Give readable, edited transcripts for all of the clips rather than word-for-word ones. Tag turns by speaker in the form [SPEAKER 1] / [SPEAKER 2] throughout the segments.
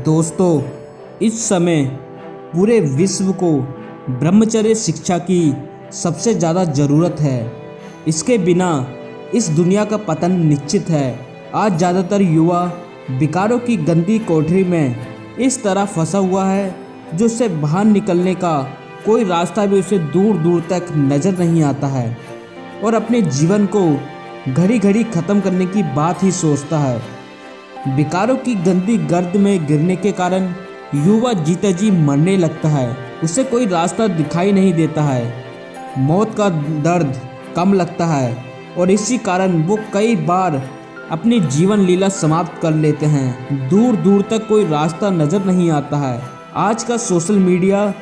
[SPEAKER 1] दोस्तों, इस समय पूरे विश्व को ब्रह्मचर्य शिक्षा की सबसे ज़्यादा ज़रूरत है। इसके बिना इस दुनिया का पतन निश्चित है। आज ज़्यादातर युवा विकारों की गंदी कोठरी में इस तरह फंसा हुआ है जो उससे बाहर निकलने का कोई रास्ता भी उसे दूर दूर तक नज़र नहीं आता है और अपने जीवन को घड़ी घड़ी ख़त्म करने की बात ही सोचता है। विकारों की गंदी गर्द में गिरने के कारण युवा जीते जी मरने लगता है। उसे कोई रास्ता दिखाई नहीं देता है। मौत का दर्द कम लगता है और इसी कारण वो कई बार अपनी जीवन लीला समाप्त कर लेते हैं। दूर दूर तक कोई रास्ता नज़र नहीं आता है। आज का सोशल मीडिया,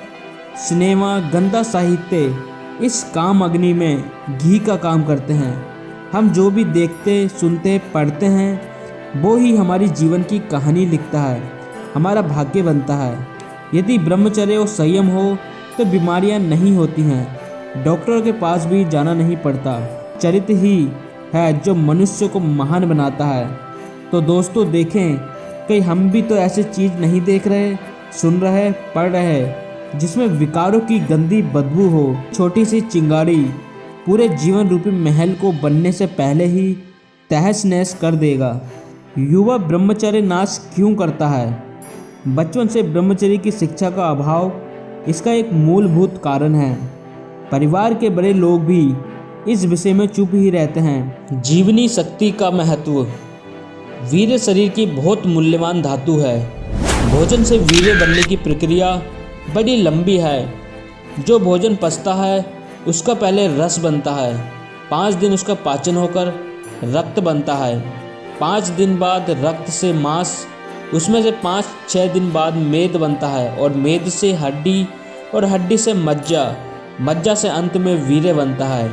[SPEAKER 1] सिनेमा, गंदा साहित्य इस काम अग्नि में घी का काम करते हैं। हम जो भी देखते, सुनते, पढ़ते हैं वो ही हमारी जीवन की कहानी लिखता है, हमारा भाग्य बनता है। यदि ब्रह्मचर्य और संयम हो तो बीमारियां नहीं होती हैं, डॉक्टर के पास भी जाना नहीं पड़ता। चरित्र ही है जो मनुष्य को महान बनाता है। तो दोस्तों, देखें कहीं हम भी तो ऐसी चीज़ नहीं देख रहे, सुन रहे, पढ़ रहे जिसमें विकारों की गंदी बदबू हो। छोटी सी चिंगारी पूरे जीवन रूपी महल को बनने से पहले ही तहस नहस कर देगा। युवा ब्रह्मचर्य नाश क्यों करता है? बचपन से ब्रह्मचर्य की शिक्षा का अभाव इसका एक मूलभूत कारण है। परिवार के बड़े लोग भी इस विषय में चुप ही रहते हैं। जीवनी शक्ति का महत्व। वीर्य शरीर की बहुत मूल्यवान धातु है। भोजन से वीर्य बनने की प्रक्रिया बड़ी लंबी है। जो भोजन पचता है उसका पहले रस बनता है, 5 दिन उसका पाचन होकर रक्त बनता है, 5 दिन बाद रक्त से मांस, उसमें से 5-6 दिन बाद मेद बनता है और मेद से हड्डी और हड्डी से मज्जा, मज्जा से अंत में वीर्य बनता है।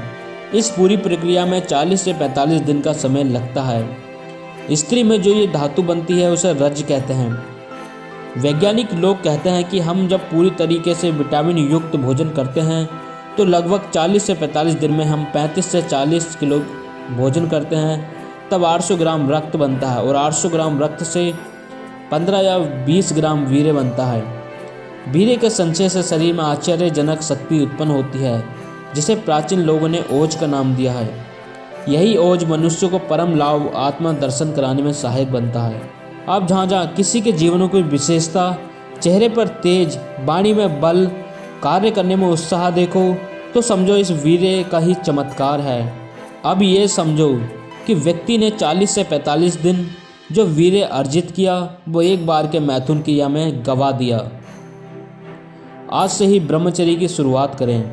[SPEAKER 1] इस पूरी प्रक्रिया में 40 से 45 दिन का समय लगता है। स्त्री में जो ये धातु बनती है उसे रज कहते हैं। वैज्ञानिक लोग कहते हैं कि हम जब पूरी तरीके से विटामिन युक्त भोजन करते हैं तो लगभग 40 से 45 दिन में हम 35 से 40 किलो भोजन करते हैं, तब 800 ग्राम रक्त बनता है और 800 ग्राम रक्त से 15 या 20 ग्राम वीर्य बनता है। वीर्य के संचय से शरीर में आश्चर्यजनक शक्ति उत्पन्न होती है जिसे प्राचीन लोगों ने ओज का नाम दिया है। यही ओज मनुष्य को परम लाभ आत्मा दर्शन कराने में सहायक बनता है। अब जहाँ जहाँ किसी के जीवनों की विशेषता, चेहरे पर तेज, वाणी में बल, कार्य करने में उत्साह देखो तो समझो इस वीर्य का ही चमत्कार है। अब ये समझो कि व्यक्ति ने 40 से 45 दिन जो वीर्य अर्जित किया वो एक बार के मैथुन क्रिया में गवा दिया। आज से ही ब्रह्मचर्य की शुरुआत करें।